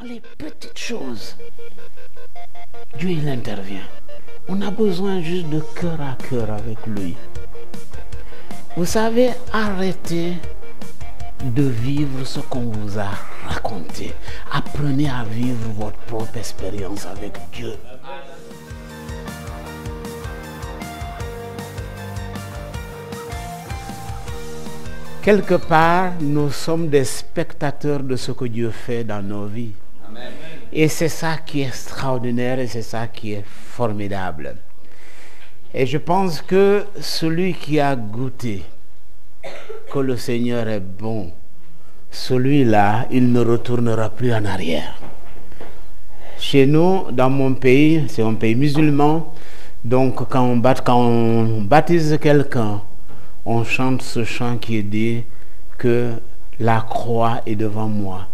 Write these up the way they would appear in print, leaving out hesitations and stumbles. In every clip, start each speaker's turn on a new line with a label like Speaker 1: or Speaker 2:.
Speaker 1: les petites choses, Dieu il intervient. On a besoin juste de cœur à cœur avec lui. Vous savez, arrêtez de vivre ce qu'on vous a raconté. Apprenez à vivre votre propre expérience avec Dieu. Quelque part, nous sommes des spectateurs de ce que Dieu fait dans nos vies. Amen. Et c'est ça qui est extraordinaire et c'est ça qui est formidable. Et je pense que celui qui a goûté que le Seigneur est bon, celui-là, il ne retournera plus en arrière. Chez nous, dans mon pays, c'est un pays musulman, donc quand on baptise quelqu'un, on chante ce chant qui dit que la croix est devant moi.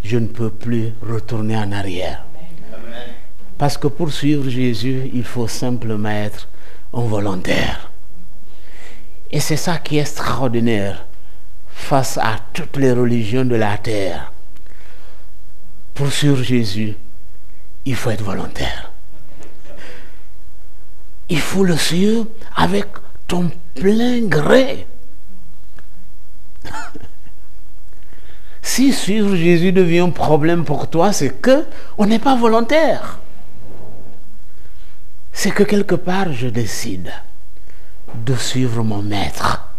Speaker 1: Je ne peux plus retourner en arrière. Parce que pour suivre Jésus, il faut simplement être un volontaire. Et c'est ça qui est extraordinaire face à toutes les religions de la terre. Pour suivre Jésus, il faut être volontaire. Il faut le suivre avec ton plein gré. Si suivre Jésus devient un problème pour toi, c'est que on n'est pas volontaire. C'est que quelque part, je décide de suivre mon maître.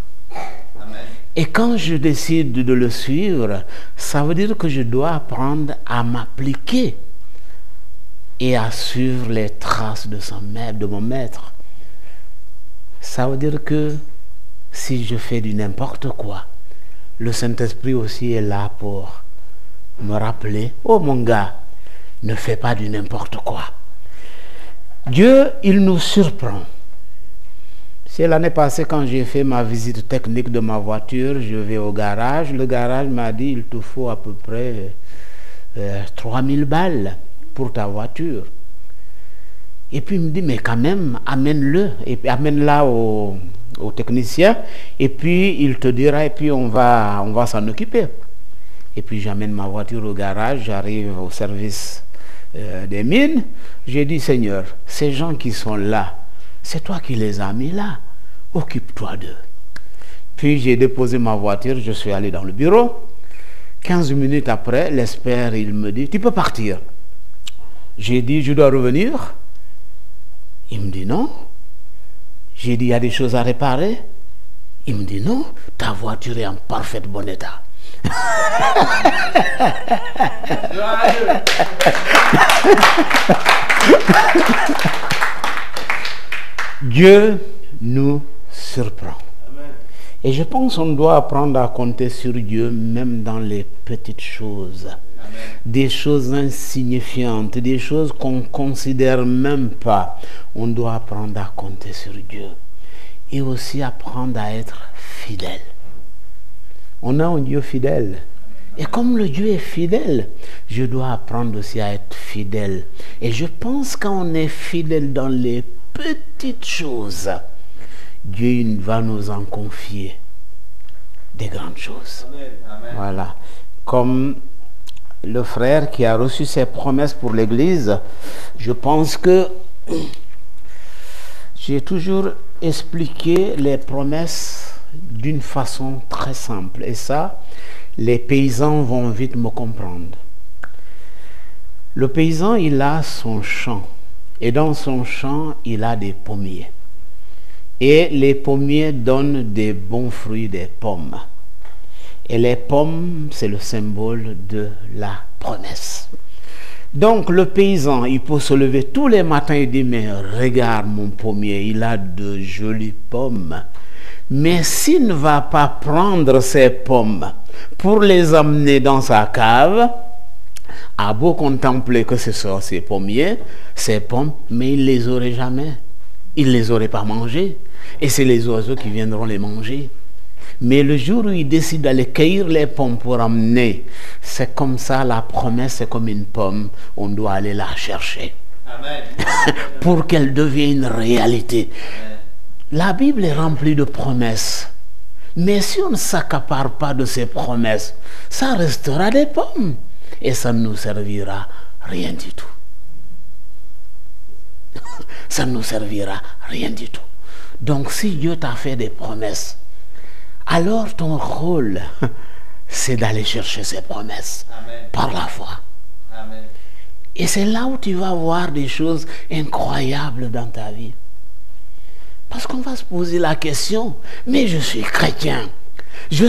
Speaker 1: Amen. Et quand je décide de le suivre, ça veut dire que je dois apprendre à m'appliquer et à suivre les traces de mon maître. Ça veut dire que si je fais du n'importe quoi, le Saint-Esprit aussi est là pour me rappeler, oh mon gars, ne fais pas du n'importe quoi. Dieu, il nous surprend. C'est l'année passée quand j'ai fait ma visite technique de ma voiture, je vais au garage, le garage m'a dit, il te faut à peu près 3000 balles pour ta voiture. Et puis il me dit, mais quand même, amène-le, et puis amène-la au technicien, et puis il te dira, et puis on va s'en occuper. Et puis j'amène ma voiture au garage, j'arrive au service des mines, j'ai dit, Seigneur, ces gens qui sont là, c'est toi qui les as mis là, occupe-toi d'eux. Puis j'ai déposé ma voiture, je suis allé dans le bureau, 15 minutes après, l'expert, il me dit, tu peux partir. J'ai dit, je dois revenir. Il me dit non. J'ai dit, il y a des choses à réparer. Il me dit non, ta voiture est en parfait bon état. Dieu nous surprend. Et je pense qu'on doit apprendre à compter sur Dieu même dans les petites choses. Des choses insignifiantes, des choses qu'on ne considère même pas. On doit apprendre à compter sur Dieu. Et aussi apprendre à être fidèle. On a un Dieu fidèle. Et comme le Dieu est fidèle, je dois apprendre aussi à être fidèle. Et je pense quand on est fidèle dans les petites choses, Dieu va nous en confier des grandes choses. Amen. Voilà. Comme le frère qui a reçu ses promesses pour l'Église, je pense que j'ai toujours expliqué les promesses d'une façon très simple. Et ça, les paysans vont vite me comprendre. Le paysan, il a son champ. Et dans son champ, il a des pommiers. Et les pommiers donnent des bons fruits, des pommes. Et les pommes, c'est le symbole de la promesse. Donc le paysan, il peut se lever tous les matins et dire, mais regarde mon pommier, il a de jolies pommes. Mais s'il ne va pas prendre ces pommes pour les amener dans sa cave, a beau contempler que ce sont ses pommiers, ces pommes, mais il ne les aurait jamais. Il ne les aurait pas mangées. Et c'est les oiseaux qui viendront les manger. Mais le jour où il décide d'aller cueillir les pommes pour amener, c'est comme ça, la promesse, c'est comme une pomme, on doit aller la chercher. Amen. Pour qu'elle devienne une réalité. Amen. La Bible est remplie de promesses. Mais si on ne s'accapare pas de ces promesses, ça restera des pommes. et ça ne nous servira rien du tout. Ça ne nous servira rien du tout. Donc si Dieu t'a fait des promesses, alors ton rôle, c'est d'aller chercher ces promesses. Amen. Par la foi. Amen. Et c'est là où tu vas voir des choses incroyables dans ta vie. Parce qu'on va se poser la question, mais je suis chrétien, je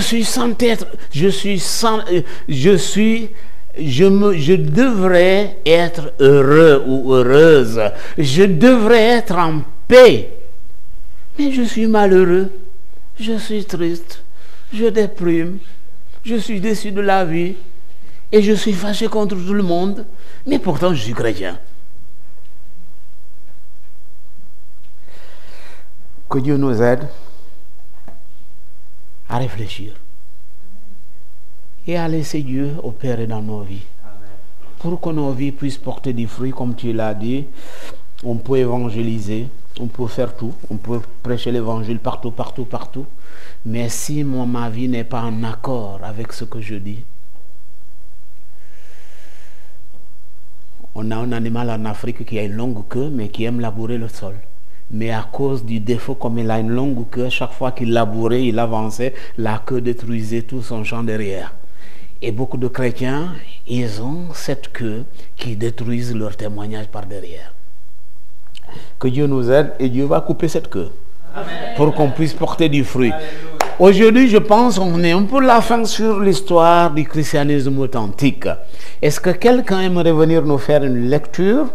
Speaker 1: devrais être heureux ou heureuse, je devrais être en paix, mais je suis malheureux, je suis triste, je déprime, je suis déçu de la vie et je suis fâché contre tout le monde, mais pourtant je suis chrétien. Que Dieu nous aide à réfléchir et à laisser Dieu opérer dans nos vies. Pour que nos vies puissent porter des fruits, comme tu l'as dit. On peut évangéliser, on peut faire tout, on peut prêcher l'évangile partout. Mais si ma vie n'est pas en accord avec ce que je dis, on a un animal en Afrique qui a une longue queue, mais qui aime labourer le sol. Mais à cause du défaut, comme il a une longue queue, chaque fois qu'il labourait, il avançait, la queue détruisait tout son champ derrière. Et beaucoup de chrétiens, ils ont cette queue qui détruisent leur témoignage par derrière. Que Dieu nous aide et Dieu va couper cette queue. Amen. Pour qu'on puisse porter du fruit. Aujourd'hui, je pense qu'on est un peu la fin sur l'histoire du christianisme authentique. Est-ce que quelqu'un aimerait venir nous faire une lecture?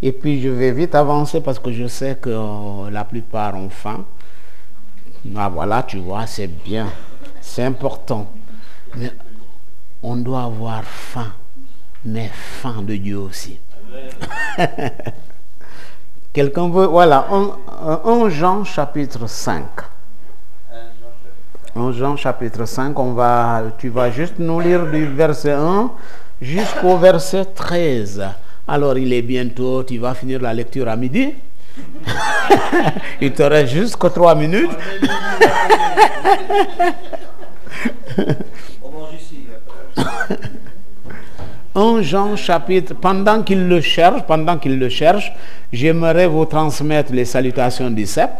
Speaker 1: Et puis je vais vite avancer parce que je sais que la plupart ont faim. Ah, voilà, tu vois, c'est bien. C'est important. Mais on doit avoir faim. Mais faim de Dieu aussi. Quelqu'un veut... Voilà, 1 Jean chapitre 5. 1 Jean chapitre 5, tu vas juste nous lire du verset 1 jusqu'au verset 13. Alors, il est bientôt, tu vas finir la lecture à midi. Il te reste juste que 3 minutes. On mange ici. 1 Jean chapitre, pendant qu'il le cherche, j'aimerais vous transmettre les salutations du CEP.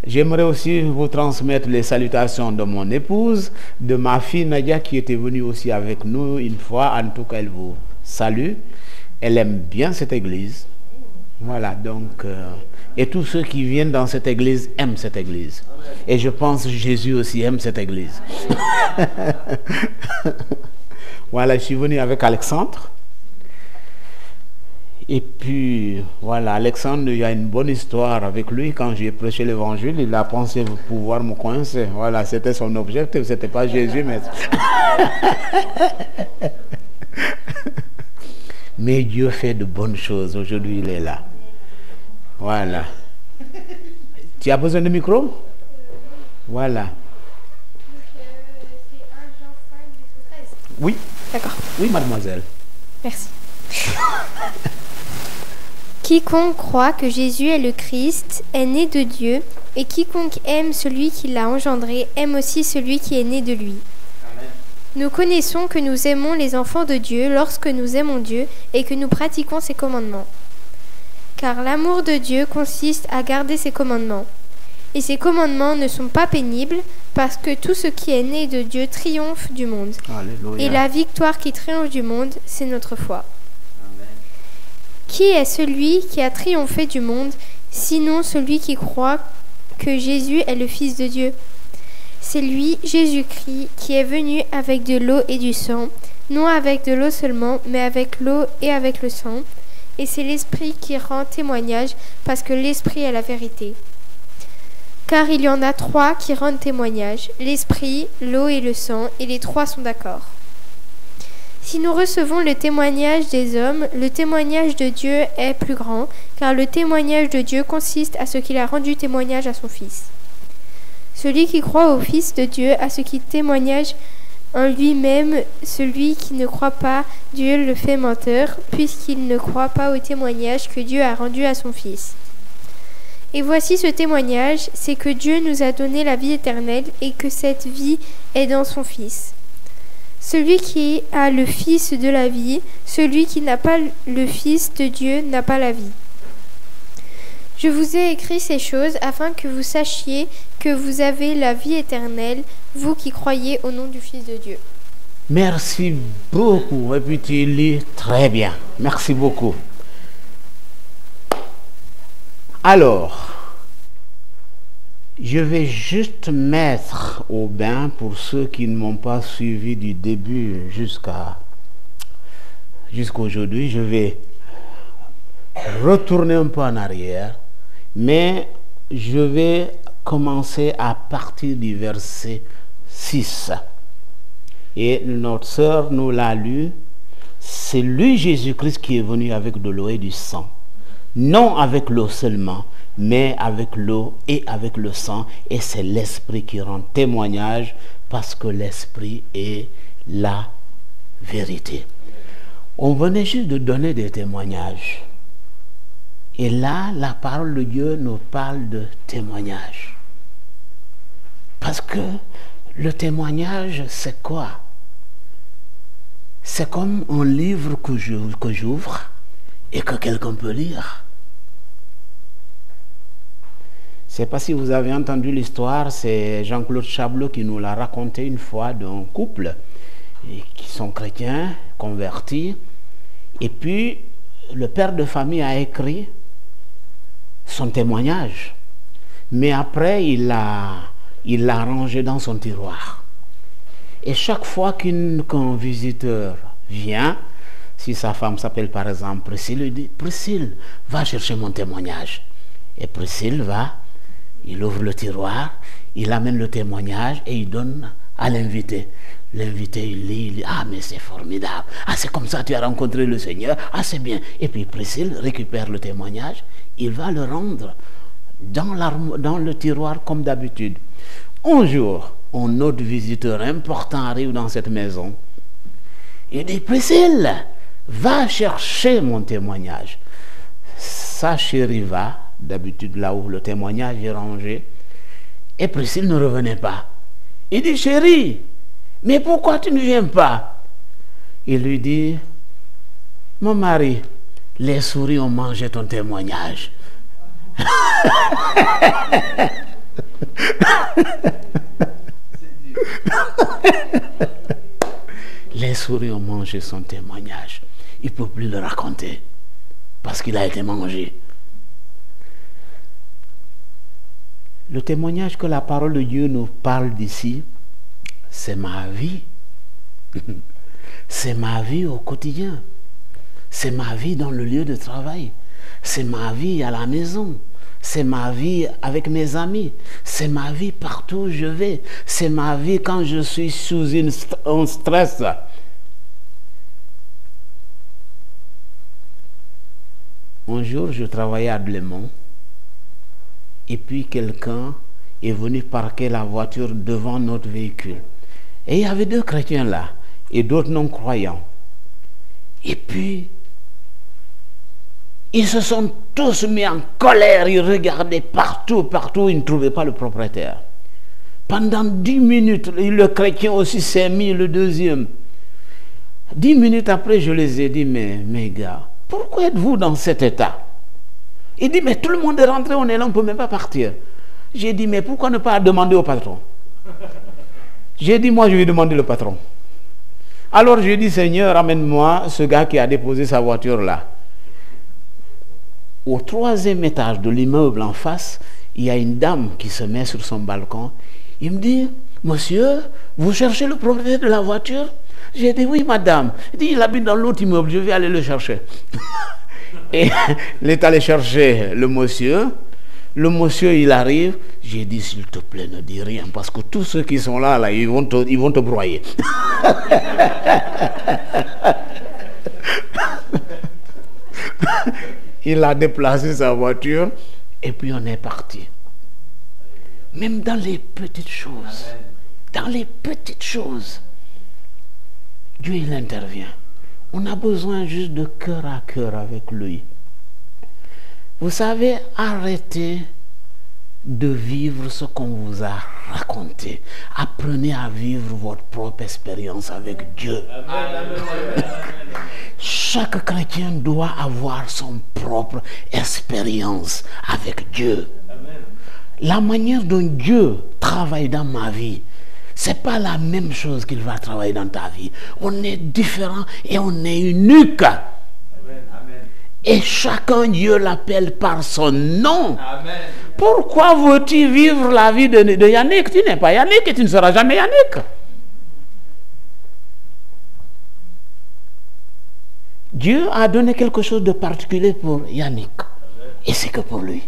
Speaker 1: J'aimerais aussi vous transmettre les salutations de mon épouse, de ma fille Nadia qui était venue aussi avec nous une fois. En tout cas, elle vous salue. Elle aime bien cette église. Voilà, donc... et tous ceux qui viennent dans cette église aiment cette église. Et je pense que Jésus aussi aime cette église. Voilà, je suis venu avec Alexandre. Et puis, voilà, Alexandre, il y a une bonne histoire avec lui. Quand j'ai prêché l'évangile, il a pensé pouvoir me coincer. Voilà, c'était son objectif. C'était pas Jésus, mais... Mais Dieu fait de bonnes choses. Aujourd'hui, il est là. Voilà. Tu as besoin de micro? Voilà.
Speaker 2: C'est 1 Jean 5 jusqu'au 13.
Speaker 1: Oui.
Speaker 2: D'accord.
Speaker 1: Oui, mademoiselle.
Speaker 2: Merci. Quiconque croit que Jésus est le Christ est né de Dieu, et quiconque aime celui qui l'a engendré aime aussi celui qui est né de lui. Amen. Nous connaissons que nous aimons les enfants de Dieu lorsque nous aimons Dieu et que nous pratiquons ses commandements. Car l'amour de Dieu consiste à garder ses commandements. Et ses commandements ne sont pas pénibles, parce que tout ce qui est né de Dieu triomphe du monde. Alléluia. Et la victoire qui triomphe du monde, c'est notre foi. Amen. Qui est celui qui a triomphé du monde, sinon celui qui croit que Jésus est le Fils de Dieu? C'est lui, Jésus-Christ, qui est venu avec de l'eau et du sang, non avec de l'eau seulement, mais avec l'eau et avec le sang. Et c'est l'Esprit qui rend témoignage, parce que l'Esprit est la vérité. Car il y en a 3 qui rendent témoignage, l'Esprit, l'eau et le sang, et les 3 sont d'accord. Si nous recevons le témoignage des hommes, le témoignage de Dieu est plus grand, car le témoignage de Dieu consiste à ce qu'il a rendu témoignage à son Fils. Celui qui croit au Fils de Dieu a ce qui témoignage en lui-même. Celui qui ne croit pas, Dieu le fait menteur, puisqu'il ne croit pas au témoignage que Dieu a rendu à son Fils. Et voici ce témoignage, c'est que Dieu nous a donné la vie éternelle et que cette vie est dans son Fils. Celui qui a le Fils de la vie, celui qui n'a pas le Fils de Dieu n'a pas la vie. Je vous ai écrit ces choses afin que vous sachiez que vous avez la vie éternelle, vous qui croyez au nom du Fils de Dieu.
Speaker 1: Merci beaucoup. Et puis tu lis très bien. Merci beaucoup. Alors, je vais juste mettre au bain pour ceux qui ne m'ont pas suivi du début jusqu'à aujourd'hui. Je vais retourner un peu en arrière, mais je vais commencer à partir du verset 6. Et notre sœur nous l'a lu. C'est lui, Jésus-Christ, qui est venu avec de l'eau et du sang. Non avec l'eau seulement, mais avec l'eau et avec le sang. Et c'est l'Esprit qui rend témoignage, parce que l'Esprit est la vérité. On venait juste de donner des témoignages. Et là, la parole de Dieu nous parle de témoignage. Parce que le témoignage, c'est quoi? C'est comme un livre que j'ouvre et que quelqu'un peut lire. Je ne sais pas si vous avez entendu l'histoire, c'est Jean-Claude Chablot qui nous l'a raconté une fois d'un couple qui sont chrétiens, convertis. Et puis, le père de famille a écrit son témoignage. Mais après, il l'a rangé dans son tiroir. Et chaque fois qu'un visiteur vient, si sa femme s'appelle par exemple Priscille, il dit: Priscille, va chercher mon témoignage. Et Priscille va, il ouvre le tiroir, il amène le témoignage et il donne à l'invité. L'invité, il lit, ah mais c'est formidable, ah c'est comme ça tu as rencontré le Seigneur, ah c'est bien. Et puis Priscille récupère le témoignage, il va le rendre dans le tiroir comme d'habitude. Un jour, un autre visiteur important arrive dans cette maison. Il dit: Priscille, va chercher mon témoignage. Sa chérie va, d'habitude là où le témoignage est rangé, et Priscille ne revenait pas. Il dit: chérie, mais pourquoi tu ne viens pas? Il lui dit: mon mari, les souris ont mangé ton témoignage. Les souris ont mangé son témoignage. Il ne peut plus le raconter parce qu'il a été mangé. Le témoignage que la parole de Dieu nous parle d'ici, c'est ma vie. C'est ma vie au quotidien. C'est ma vie dans le lieu de travail. C'est ma vie à la maison. C'est ma vie avec mes amis. C'est ma vie partout où je vais. C'est ma vie quand je suis sous un stress. Un jour, je travaillais à Blémont. Et puis quelqu'un est venu parquer la voiture devant notre véhicule. Et il y avait 2 chrétiens là et d'autres non-croyants. Et puis, ils se sont tous mis en colère, ils regardaient partout, ils ne trouvaient pas le propriétaire. Pendant 10 minutes, le chrétien aussi s'est mis, le deuxième. 10 minutes après, je les ai dit: mais gars, pourquoi êtes-vous dans cet état? Il dit: mais tout le monde est rentré, on est là, on ne peut même pas partir. J'ai dit: mais pourquoi ne pas demander au patron? J'ai dit: moi je vais demander le patron. Alors j'ai dit: Seigneur, amène-moi ce gars qui a déposé sa voiture là. Au 3e étage de l'immeuble en face, il y a une dame qui se met sur son balcon. Il me dit: monsieur, vous cherchez le propriétaire de la voiture? J'ai dit: oui madame. Il dit: il habite dans l'autre immeuble, je vais aller le chercher. Et il est allé chercher le monsieur. Le monsieur, il arrive. J'ai dit: s'il te plaît, ne dis rien, parce que tous ceux qui sont là, ils vont te broyer. Il a déplacé sa voiture et puis on est parti. Même dans les petites choses, Dieu il intervient. On a besoin juste de cœur à cœur avec lui. Vous savez, arrêtez de vivre ce qu'on vous a raconté. Apprenez à vivre votre propre expérience avec Dieu. Chaque chrétien doit avoir son propre expérience avec Dieu. La manière dont Dieu travaille dans ma vie, c'est pas la même chose qu'il va travailler dans ta vie. On est différents et on est unique. Et chacun, Dieu l'appelle par son nom. Amen. Pourquoi veux-tu vivre la vie de Yannick? Tu n'es pas Yannick et tu ne seras jamais Yannick. Dieu a donné quelque chose de particulier pour Yannick. Et c'est que pour lui.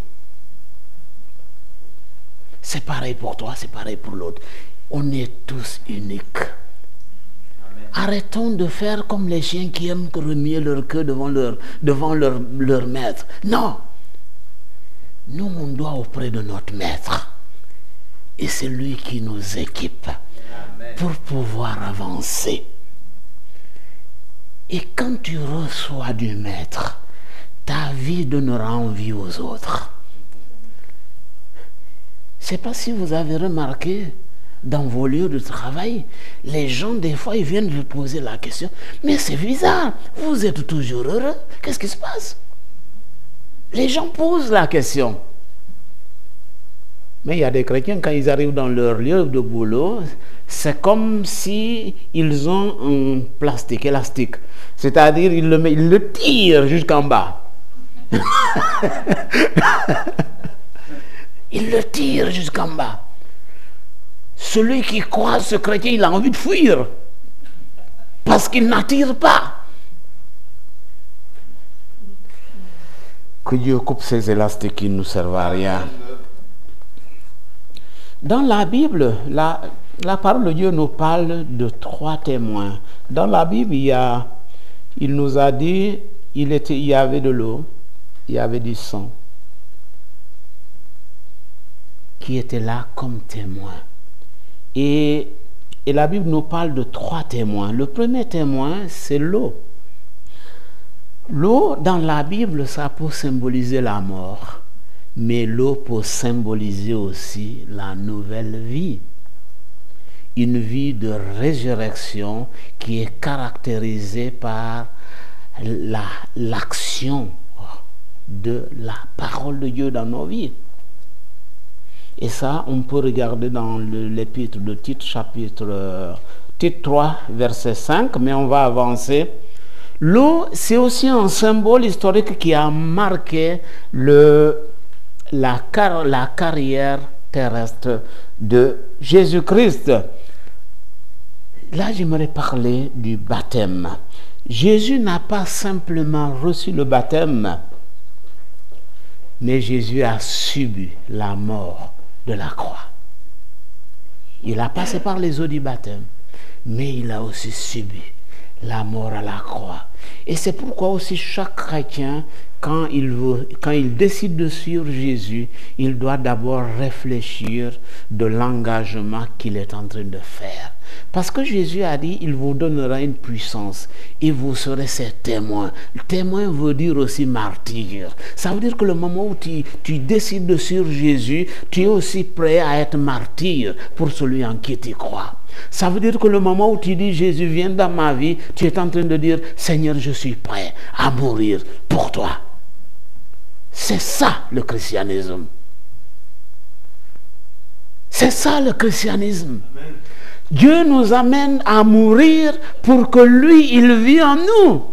Speaker 1: C'est pareil pour toi, c'est pareil pour l'autre. On est tous uniques. Arrêtons de faire comme les chiens qui aiment remuer leur queue devant leur maître. Non. Nous, on doit auprès de notre maître. Et c'est lui qui nous équipe pour pouvoir avancer. Et quand tu reçois du maître, ta vie donnera envie aux autres. Je ne sais pas si vous avez remarqué, dans vos lieux de travail, les gens, des fois, ils viennent vous poser la question, mais c'est bizarre, vous êtes toujours heureux, qu'est-ce qui se passe? Les gens posent la question. Mais il y a des chrétiens, quand ils arrivent dans leur lieu de boulot, c'est comme si ils ont un plastique, élastique. C'est-à-dire, ils le tirent jusqu'en bas. Ils le tirent jusqu'en bas. Celui qui croise ce chrétien, il a envie de fuir. Parce qu'il n'attire pas. Que Dieu coupe ces élastiques qui ne nous servent à rien. Dans la Bible, la parole de Dieu nous parle de 3 témoins. Dans la Bible, il nous a dit, il y avait de l'eau, il y avait du sang, qui étaient là comme témoins. Et la Bible nous parle de 3 témoins. Le premier témoin, c'est l'eau. L'eau, dans la Bible, ça peut symboliser la mort. Mais l'eau peut symboliser aussi la nouvelle vie. Une vie de résurrection qui est caractérisée par l'action de la parole de Dieu dans nos vies. Et ça, on peut regarder dans l'épître de Tite, Tite 3, verset 5, mais on va avancer. L'eau, c'est aussi un symbole historique qui a marqué la carrière terrestre de Jésus-Christ. Là, j'aimerais parler du baptême. Jésus n'a pas simplement reçu le baptême, mais Jésus a subi la mort de la croix. Il a passé par les eaux du baptême, mais il a aussi subi la mort à la croix. Et c'est pourquoi aussi chaque chrétien, quand il décide de suivre Jésus, il doit d'abord réfléchir de l'engagement qu'il est en train de faire. Parce que Jésus a dit, il vous donnera une puissance et vous serez ses témoins. Témoin veut dire aussi martyr. Ça veut dire que le moment où tu décides de suivre Jésus, tu es aussi prêt à être martyr pour celui en qui tu crois. Ça veut dire que le moment où tu dis Jésus viens dans ma vie, tu es en train de dire Seigneur, je suis prêt à mourir pour toi. C'est ça le christianisme. C'est ça le christianisme. Amen. Dieu nous amène à mourir pour que lui, il vit en nous.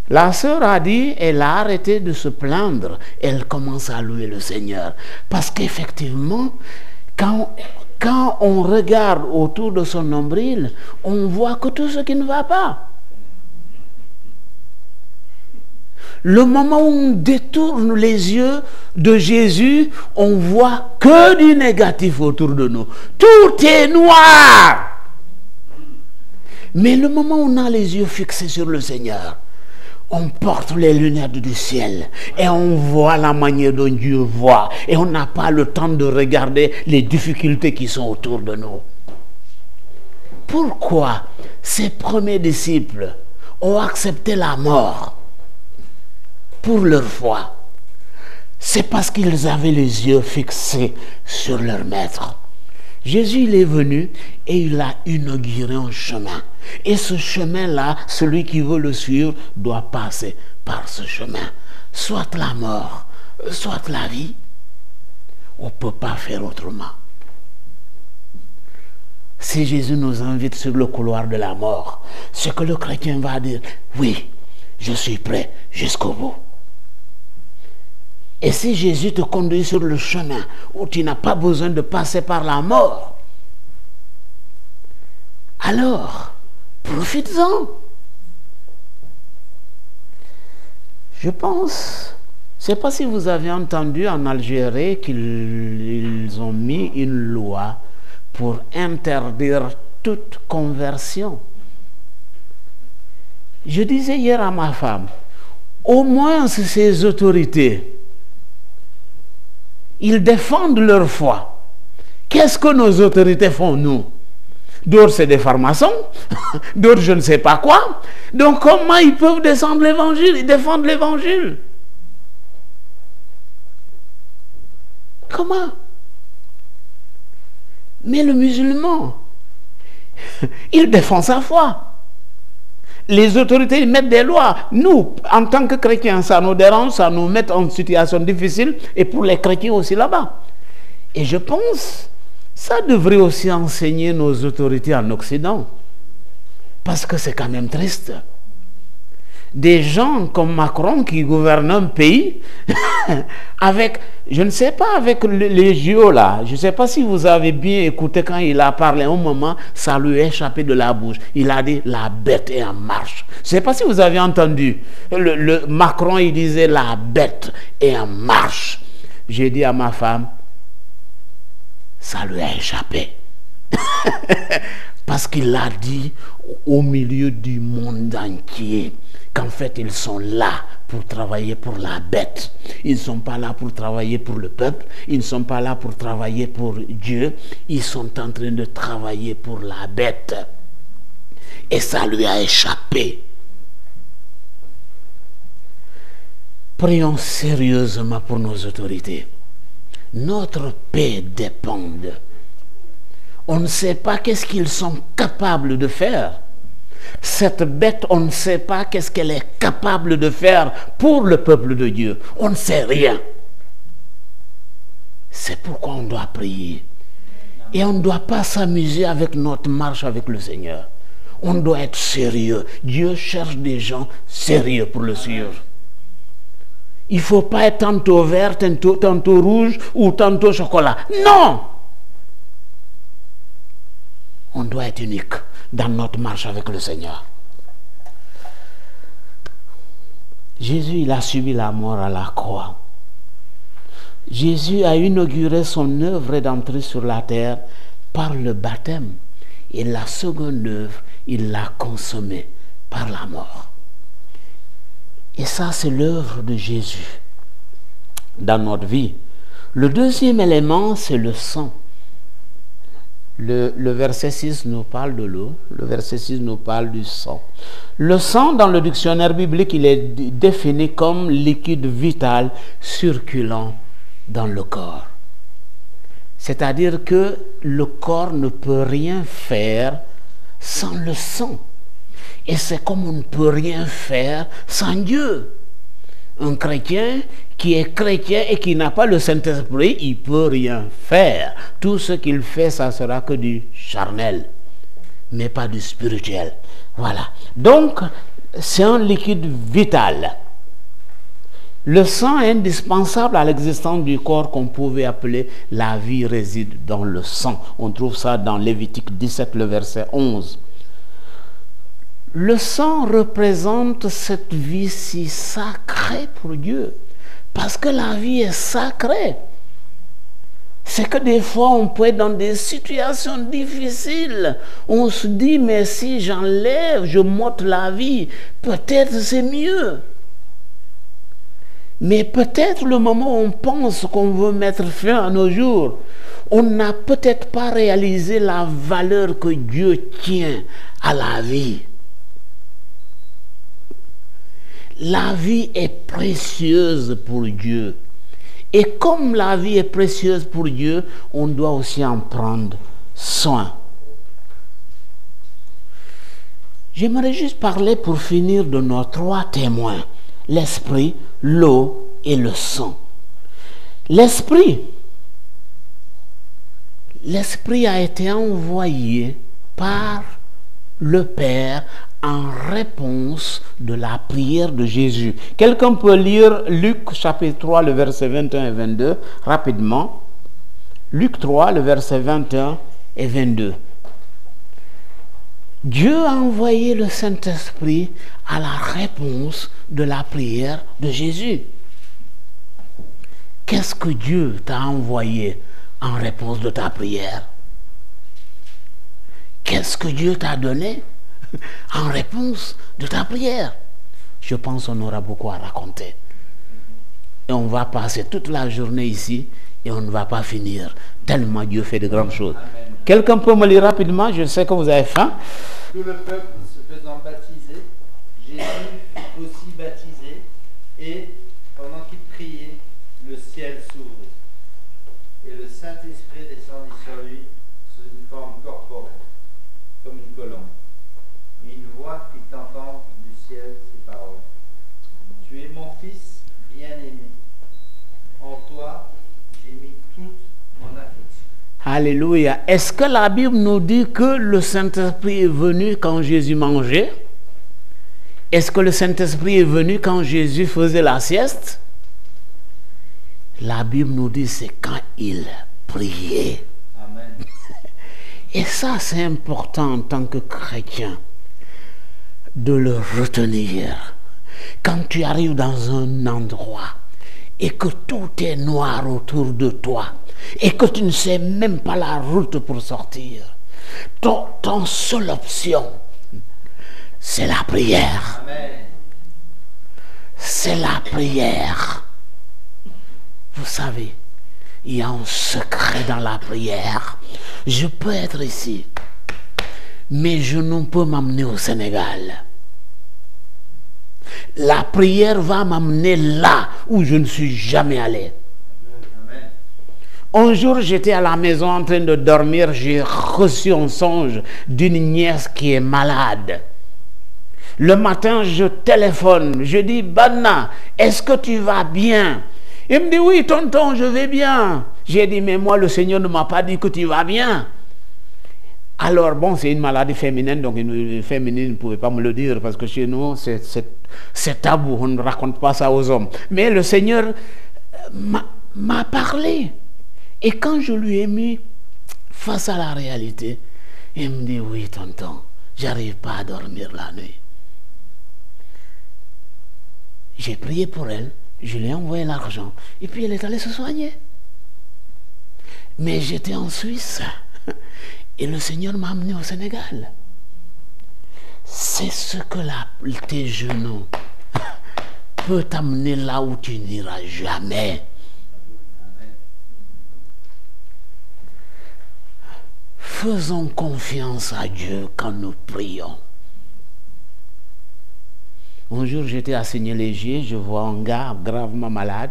Speaker 1: La sœur a dit, elle a arrêté de se plaindre. Elle commence à louer le Seigneur. Parce qu'effectivement, quand on regarde autour de son nombril, on voit que tout ce qui ne va pas. Le moment où on détourne les yeux de Jésus, on voit que du négatif autour de nous. Tout est noir. Mais le moment où on a les yeux fixés sur le Seigneur, on porte les lunettes du ciel et on voit la manière dont Dieu voit. Et on n'a pas le temps de regarder les difficultés qui sont autour de nous. Pourquoi ces premiers disciples ont accepté la mort pour leur foi? C'est parce qu'ils avaient les yeux fixés sur leur maître. Jésus, il est venu et il a inauguré un chemin. Et ce chemin-là, celui qui veut le suivre doit passer par ce chemin. Soit la mort, soit la vie. On ne peut pas faire autrement. Si Jésus nous invite sur le couloir de la mort, c'est que le chrétien va dire, oui, je suis prêt jusqu'au bout. Et si Jésus te conduit sur le chemin où tu n'as pas besoin de passer par la mort, alors, profites-en. Je pense, je ne sais pas si vous avez entendu en Algérie qu'ils ont mis une loi pour interdire toute conversion. Je disais hier à ma femme, au moins ces autorités, ils défendent leur foi. Qu'est-ce que nos autorités font, nous? D'autres, c'est des pharmaciens, d'autres, je ne sais pas quoi. Donc, comment ils peuvent descendre l'évangile, défendre l'évangile? Comment? Mais le musulman, il défend sa foi. Les autorités, ils mettent des lois. Nous, en tant que chrétiens, ça nous dérange, ça nous met en situation difficile, et pour les chrétiens aussi là-bas. Et je pense, ça devrait aussi enseigner nos autorités en Occident. Parce que c'est quand même triste. Des gens comme Macron qui gouvernent un pays avec, je ne sais pas, avec les JO là, je ne sais pas si vous avez bien écouté quand il a parlé un moment, ça lui a échappé de la bouche. Il a dit, la bête est en marche. Je ne sais pas si vous avez entendu. Macron, il disait, la bête est en marche. J'ai dit à ma femme, ça lui a échappé. Parce qu'il l'a dit au milieu du monde entier. Qu'en fait, ils sont là pour travailler pour la bête. Ils ne sont pas là pour travailler pour le peuple. Ils ne sont pas là pour travailler pour Dieu. Ils sont en train de travailler pour la bête. Et ça lui a échappé. Prions sérieusement pour nos autorités. Notre paix dépend d'eux. On ne sait pas qu'est-ce qu'ils sont capables de faire. Cette bête, on ne sait pas qu'est-ce qu'elle est capable de faire pour le peuple de Dieu. On ne sait rien. C'est pourquoi on doit prier. Et on ne doit pas s'amuser avec notre marche avec le Seigneur. On doit être sérieux. Dieu cherche des gens sérieux pour le suivre. Il ne faut pas être tantôt vert, tantôt rouge ou tantôt chocolat. Non! On doit être unique dans notre marche avec le Seigneur. Jésus, il a subi la mort à la croix. Jésus a inauguré son œuvre rédemptrice sur la terre par le baptême. Et la seconde œuvre, il l'a consommée par la mort. Et ça, c'est l'œuvre de Jésus dans notre vie. Le deuxième élément, c'est le sang. Le verset 6 nous parle de l'eau, le verset 6 nous parle du sang. Le sang, dans le dictionnaire biblique, il est défini comme liquide vital circulant dans le corps. C'est-à-dire que le corps ne peut rien faire sans le sang. Et c'est comme on ne peut rien faire sans Dieu. Un chrétien qui est chrétien et qui n'a pas le Saint-Esprit, il ne peut rien faire. Tout ce qu'il fait, ça sera que du charnel, mais pas du spirituel. Voilà. Donc, c'est un liquide vital. Le sang est indispensable à l'existence du corps qu'on pouvait appeler la vie réside dans le sang. On trouve ça dans Lévitique 17, le verset 11. Le sang représente cette vie si sacrée pour Dieu. Parce que la vie est sacrée. C'est que des fois, on peut être dans des situations difficiles. On se dit, mais si j'enlève, je m'ôte la vie, peut-être c'est mieux. Mais peut-être le moment où on pense qu'on veut mettre fin à nos jours, on n'a peut-être pas réalisé la valeur que Dieu tient à la vie. La vie est précieuse pour Dieu. Et comme la vie est précieuse pour Dieu, on doit aussi en prendre soin. J'aimerais juste parler pour finir de nos 3 témoins, l'esprit, l'eau et le sang. L'esprit a été envoyé par le Père en réponse de la prière de Jésus. Quelqu'un peut lire Luc chapitre 3, le verset 21 et 22, rapidement. Luc 3, le verset 21 et 22. Dieu a envoyé le Saint-Esprit à la réponse de la prière de Jésus. Qu'est-ce que Dieu t'a envoyé en réponse de ta prière? Qu'est-ce que Dieu t'a donné en réponse de ta prière? Je pense qu'on aura beaucoup à raconter. Et on va passer toute la journée ici et on ne va pas finir, tellement Dieu fait de grandes choses.
Speaker 3: Amen.
Speaker 1: Quelqu'un peut me lire rapidement? Je sais que vous avez faim.
Speaker 3: Tout le peuple se faisant baptiser, Jésus fut aussi baptisé, et pendant qu'il priait, le ciel s'ouvrit. Et le Saint-Esprit descendit sur lui sous une forme corporelle, comme une colombe. Et une voix fit entendre du ciel ces paroles. Tu es mon Fils bien-aimé. En toi, j'ai mis toute mon affection.
Speaker 1: Alléluia. Est-ce que la Bible nous dit que le Saint-Esprit est venu quand Jésus mangeait? Est-ce que le Saint-Esprit est venu quand Jésus faisait la sieste? La Bible nous dit c'est quand il priait.
Speaker 3: Amen.
Speaker 1: Et ça, c'est important en tant que chrétien de le retenir. Quand tu arrives dans un endroit et que tout est noir autour de toi et que tu ne sais même pas la route pour sortir, ton seule option, c'est la prière.
Speaker 3: Amen.
Speaker 1: C'est la prière. Vous savez, il y a un secret dans la prière. Je peux être ici, mais je ne peux m'amener au Sénégal. La prière va m'amener là où je ne suis jamais allé.
Speaker 3: Amen.
Speaker 1: Un jour, j'étais à la maison en train de dormir. J'ai reçu un songe d'une nièce qui est malade. Le matin, je téléphone. Je dis, Banna, est-ce que tu vas bien? Il me dit, oui, tonton, je vais bien. J'ai dit, mais moi, le Seigneur ne m'a pas dit que tu vas bien. Alors, bon, c'est une maladie féminine, donc une féminine ne pouvait pas me le dire, parce que chez nous, c'est tabou, on ne raconte pas ça aux hommes. Mais le Seigneur m'a parlé. Et quand je lui ai mis face à la réalité, il me dit, oui, tonton, j'arrive pas à dormir la nuit. J'ai prié pour elle. Je lui ai envoyé l'argent. Et puis elle est allée se soigner. Mais j'étais en Suisse. Et le Seigneur m'a amené au Sénégal. C'est ce que tes genoux peut t'amener là où tu n'iras jamais. Faisons confiance à Dieu quand nous prions. Un jour, j'étais à Seigneur-Légier, je vois un gars gravement malade.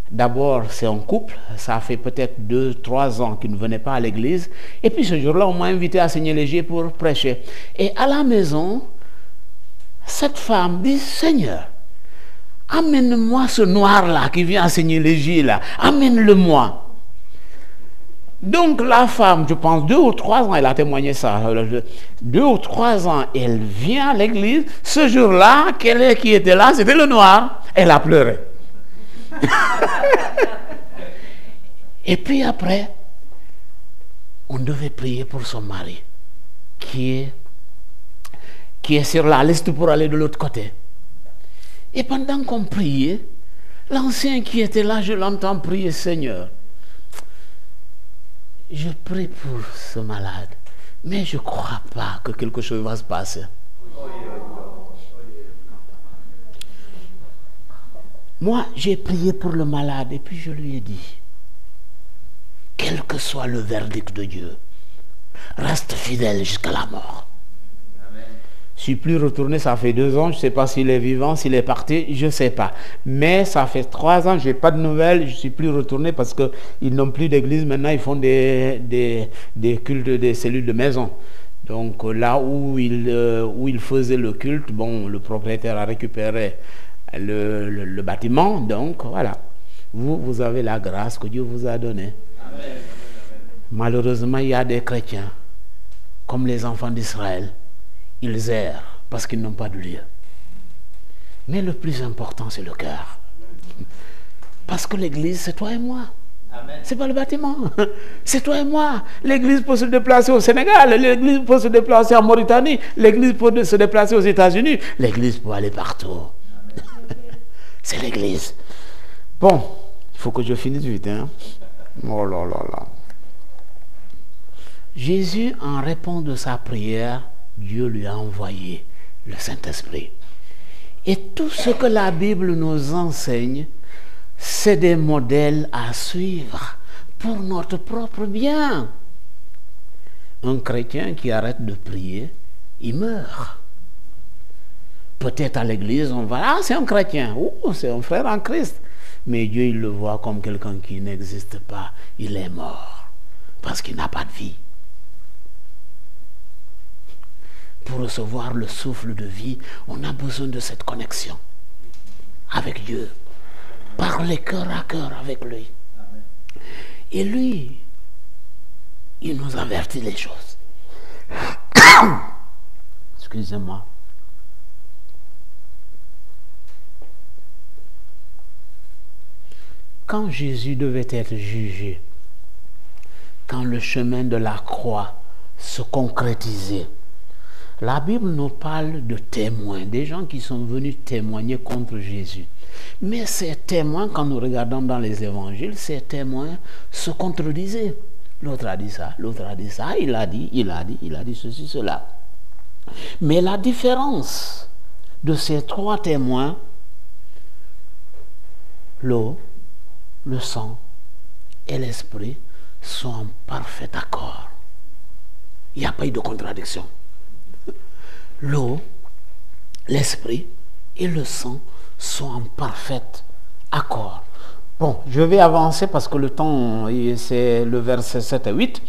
Speaker 1: D'abord, c'est un couple, ça fait peut-être 2-3 ans qu'ils ne venaient pas à l'église. Et puis ce jour-là, on m'a invité à Seigneur-Légier pour prêcher. Et à la maison, cette femme dit, Seigneur, amène-moi ce noir-là qui vient à Seigneur-Légier là, amène-le-moi. Donc la femme, je pense 2 ou 3 ans, elle a témoigné ça, 2 ou 3 ans, elle vient à l'église, ce jour-là, quelqu'un qui était là, c'était le noir, elle a pleuré. Et puis après, on devait prier pour son mari, qui est sur la liste pour aller de l'autre côté. Et pendant qu'on priait, l'ancien qui était là, je l'entends prier, Seigneur, je prie pour ce malade, mais je ne crois pas que quelque chose va se passer. Moi, j'ai prié pour le malade et puis je lui ai dit, quel que soit le verdict de Dieu, reste fidèle jusqu'à la mort.
Speaker 3: Amen.
Speaker 1: Je ne suis plus retourné, ça fait 2 ans, je ne sais pas s'il est vivant, s'il est parti, je ne sais pas. Mais ça fait 3 ans, je n'ai pas de nouvelles, je ne suis plus retourné parce qu'ils n'ont plus d'église, maintenant ils font des cultes, des cellules de maison. Donc là où il faisait le culte, bon, le propriétaire a récupéré le bâtiment, donc voilà. Vous avez la grâce que Dieu vous a donnée. Amen. Malheureusement, il y a des chrétiens, comme les enfants d'Israël, ils errent parce qu'ils n'ont pas de lieu. Mais le plus important, c'est le cœur. Parce que l'église, c'est toi et moi. C'est pas le bâtiment. C'est toi et moi. L'église peut se déplacer au Sénégal, l'église peut se déplacer en Mauritanie, l'église peut se déplacer aux États-Unis, l'église peut aller partout. C'est l'église. Bon, il faut que je finisse vite. Hein? Oh là là là. Jésus, en réponse de sa prière, Dieu lui a envoyé le Saint-Esprit. Et tout ce que la Bible nous enseigne, c'est des modèles à suivre pour notre propre bien. Un chrétien qui arrête de prier, il meurt. Peut-être à l'église, on va, ah, c'est un chrétien, c'est un frère en Christ. Mais Dieu, il le voit comme quelqu'un qui n'existe pas. Il est mort parce qu'il n'a pas de vie. Pour recevoir le souffle de vie, on a besoin de cette connexion avec Dieu. Parler cœur à cœur avec lui. Et lui, il nous avertit les choses. Excusez-moi. Quand Jésus devait être jugé, quand le chemin de la croix se concrétisait, la Bible nous parle de témoins, des gens qui sont venus témoigner contre Jésus. Mais ces témoins, quand nous regardons dans les évangiles, ces témoins se contredisaient. L'autre a dit ça, l'autre a dit ça, il a dit ceci, cela. Mais la différence de ces 3 témoins, l'eau, le sang et l'esprit, sont en parfait accord. Il n'y a pas eu de contradiction. L'eau, l'esprit et le sang sont en parfait accord. Bon, je vais avancer parce que le temps, c'est le verset 7 et 8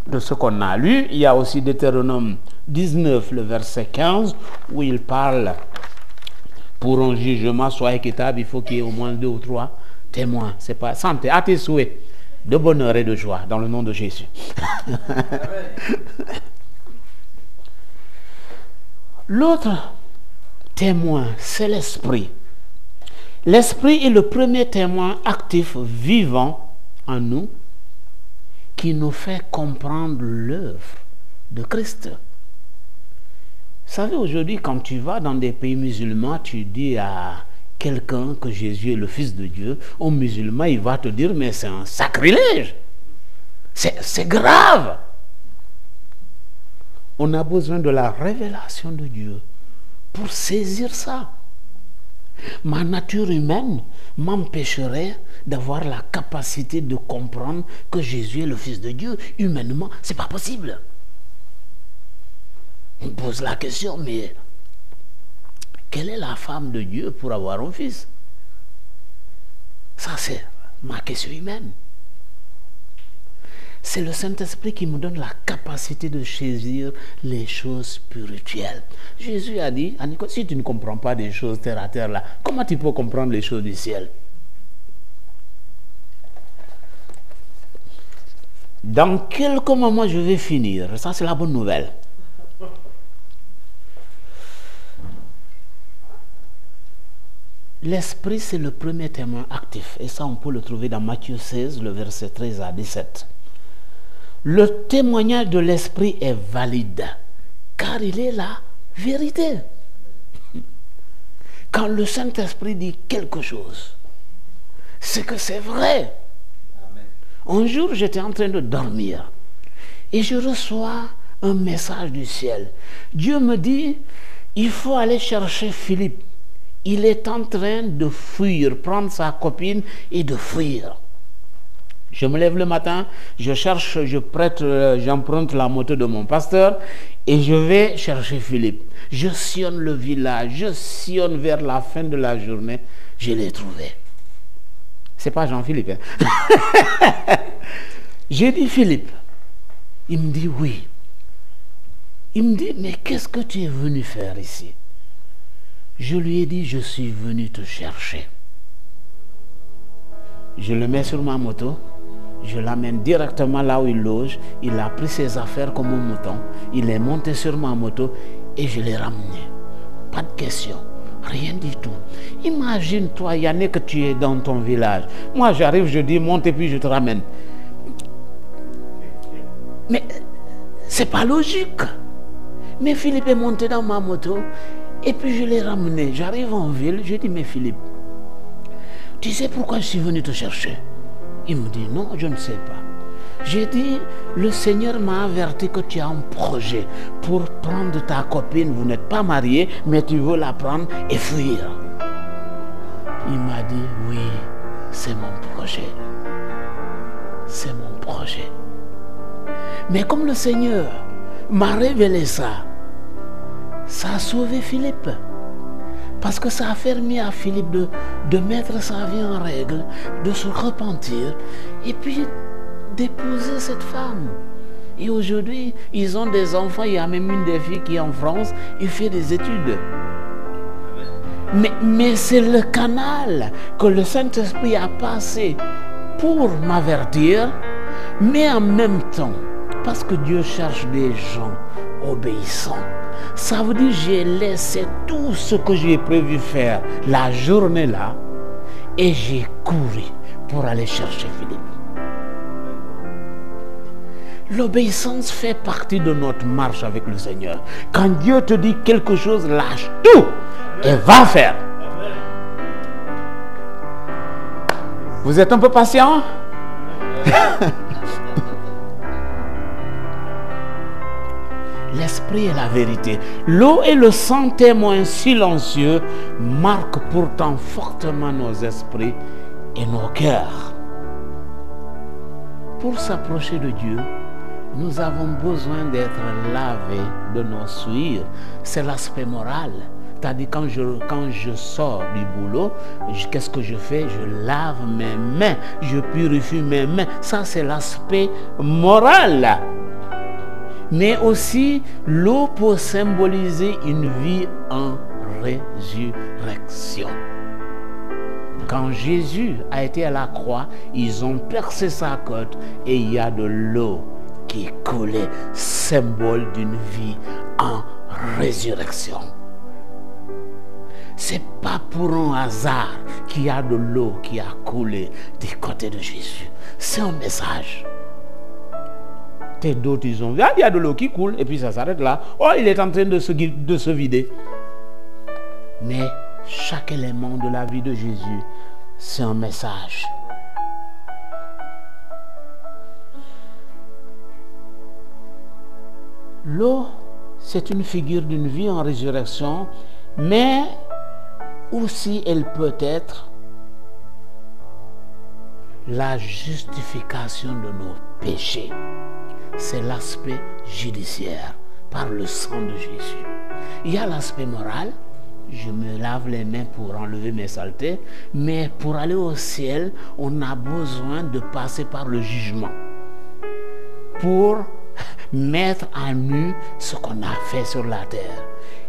Speaker 1: de ce qu'on a lu. Il y a aussi Deutéronome 19, le verset 15, où il parle, pour un jugement soit équitable, il faut qu'il y ait au moins 2 ou 3 témoins. C'est pas santé, à tes souhaits, de bonheur et de joie, dans le nom de Jésus. L'autre témoin, c'est l'esprit. L'esprit est le premier témoin actif, vivant en nous, qui nous fait comprendre l'œuvre de Christ. Vous savez, aujourd'hui, quand tu vas dans des pays musulmans, tu dis à quelqu'un que Jésus est le Fils de Dieu, un musulman, il va te dire, mais c'est un sacrilège. C'est grave. On a besoin de la révélation de Dieu pour saisir ça. Ma nature humaine m'empêcherait d'avoir la capacité de comprendre que Jésus est le Fils de Dieu. Humainement, ce n'est pas possible. On pose la question, mais quelle est la femme de Dieu pour avoir un fils? Ça, c'est ma question humaine. C'est le Saint-Esprit qui me donne la capacité de saisir les choses spirituelles. Jésus a dit, si tu ne comprends pas des choses terre à terre là, comment tu peux comprendre les choses du ciel? Dans quelques moments, je vais finir. Ça, c'est la bonne nouvelle. L'Esprit, c'est le premier témoin actif. Et ça, on peut le trouver dans Matthieu 16, le verset 13 à 17. Le témoignage de l'Esprit est valide, car il est la vérité. Quand le Saint-Esprit dit quelque chose, c'est que c'est vrai. Amen. Un jour, j'étais en train de dormir et je reçois un message du ciel. Dieu me dit, il faut aller chercher Philippe. Il est en train de fuir, prendre sa copine et de fuir. Je me lève le matin, je cherche, j'emprunte la moto de mon pasteur Et je vais chercher Philippe. Je sillonne le village, je sillonne vers la fin de la journée. Je l'ai trouvé. C'est pas Jean-Philippe. Hein? J'ai dit Philippe. Il me dit oui. Il me dit, mais qu'est-ce que tu es venu faire ici? Je lui ai dit, je suis venu te chercher. Je le mets sur ma moto. Je l'amène directement là où il loge. Il a pris ses affaires comme un mouton. Il est monté sur ma moto et je l'ai ramené. Pas de question. Rien du tout. Imagine-toi, Yannick, que tu es dans ton village. Moi, j'arrive, je dis monte et puis je te ramène. Mais c'est pas logique. Mais Philippe est monté dans ma moto et puis je l'ai ramené. J'arrive en ville, je dis mais Philippe, tu sais pourquoi je suis venu te chercher? Il me dit non, je ne sais pas. J'ai dit, le Seigneur m'a averti que tu as un projet pour prendre ta copine. Vous n'êtes pas mariés, mais tu veux la prendre et fuir. Il m'a dit, oui, c'est mon projet. C'est mon projet. Mais comme le Seigneur m'a révélé ça, ça a sauvé Philippe. Parce que ça a permis à Philippe de mettre sa vie en règle, de se repentir et puis d'épouser cette femme. Et aujourd'hui, ils ont des enfants. Il y a même une des filles qui est en France, il fait des études. Mais c'est le canal que le Saint-Esprit a passé pour m'avertir, mais en même temps, parce que Dieu cherche des gens obéissants. Ça veut dire que j'ai laissé tout ce que j'ai prévu faire la journée là et j'ai couru pour aller chercher Philippe. L'obéissance fait partie de notre marche avec le Seigneur. Quand Dieu te dit quelque chose, lâche tout et va faire. Vous êtes un peu patient? L'esprit est la vérité. L'eau et le sang témoin silencieux marquent pourtant fortement nos esprits et nos cœurs. Pour s'approcher de Dieu, nous avons besoin d'être lavés de nos souillures. C'est l'aspect moral. C'est-à-dire quand je sors du boulot, qu'est-ce que je fais? Je lave mes mains, je purifie mes mains. Ça, c'est l'aspect moral. Mais aussi, l'eau peut symboliser une vie en résurrection. Quand Jésus a été à la croix, ils ont percé sa côte et il y a de l'eau qui coulait, symbole d'une vie en résurrection. C'est pas pour un hasard qu'il y a de l'eau qui a coulé du côté de Jésus. C'est un message. D'autres, ils ont vu, il y a de l'eau qui coule, et puis ça s'arrête là. Oh, il est en train de se vider. Mais chaque élément de la vie de Jésus, c'est un message. L'eau, c'est une figure d'une vie en résurrection, mais aussi elle peut être la justification de nos péchés. C'est l'aspect judiciaire par le sang de Jésus. Il y a l'aspect moral, je me lave les mains pour enlever mes saletés, mais pour aller au ciel, on a besoin de passer par le jugement pour mettre à nu ce qu'on a fait sur la terre.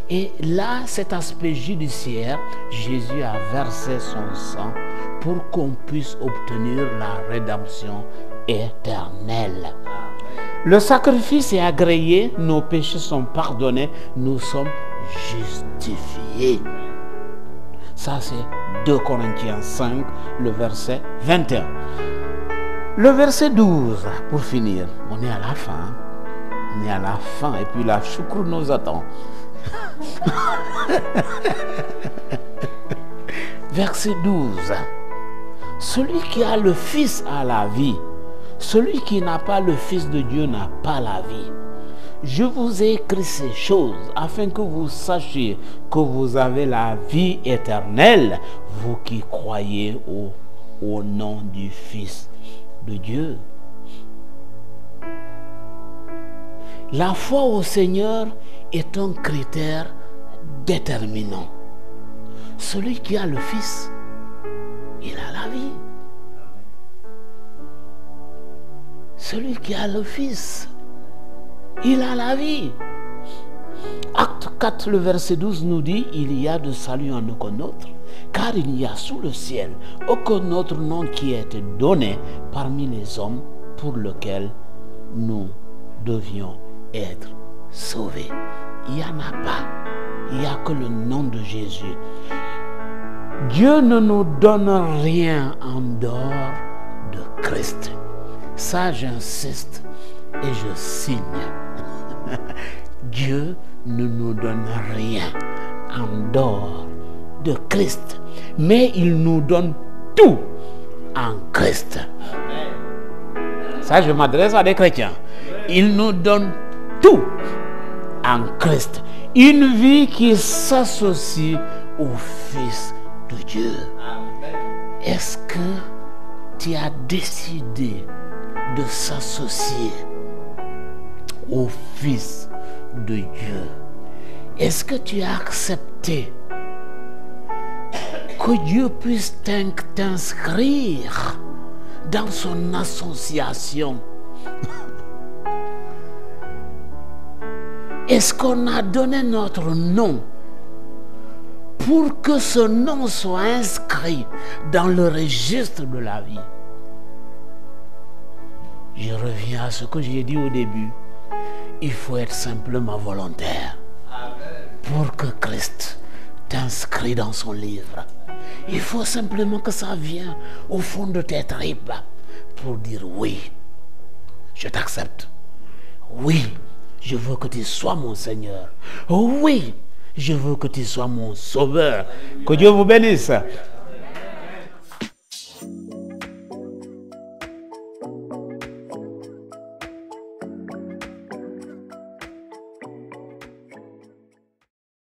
Speaker 1: Et là, cet aspect judiciaire, Jésus a versé son sang pour qu'on puisse obtenir la rédemption éternelle. Le sacrifice est agréé, nos péchés sont pardonnés, nous sommes justifiés. Ça, c'est 2 Corinthiens 5, le verset 21. Le verset 12, pour finir, on est à la fin. On est à la fin, et puis la choucroute nous attend. Verset 12. Celui qui a le Fils a la vie. Celui qui n'a pas le Fils de Dieu n'a pas la vie. Je vous ai écrit ces choses afin que vous sachiez que vous avez la vie éternelle, vous qui croyez au nom du Fils de Dieu. La foi au Seigneur est un critère déterminant. Celui qui a le Fils, il a la vie. Celui qui a le Fils, il a la vie. Acte 4, le verset 12 nous dit, il y a de salut en aucun autre, car il n'y a sous le ciel aucun autre nom qui ait été donné parmi les hommes pour lequel nous devions être sauvés. Il n'y en a pas. Il n'y a que le nom de Jésus. Dieu ne nous donne rien en dehors de Christ. Ça, j'insiste et je signe. Dieu ne nous donne rien en dehors de Christ, mais il nous donne tout en Christ. Ça, je m'adresse à des chrétiens. Il nous donne tout en Christ. Une vie qui s'associe au Fils de Dieu. Est-ce que tu as décidé de s'associer au Fils de Dieu? Est-ce que tu as accepté que Dieu puisse t'inscrire dans son association? Est-ce qu'on a donné notre nom pour que ce nom soit inscrit dans le registre de la vie? Je reviens à ce que j'ai dit au début. Il faut être simplement volontaire pour que Christ t'inscrit dans son livre. Il faut simplement que ça vienne au fond de tes tripes pour dire oui, je t'accepte. Oui, je veux que tu sois mon Seigneur. Oui, je veux que tu sois mon Sauveur. Que Dieu vous bénisse.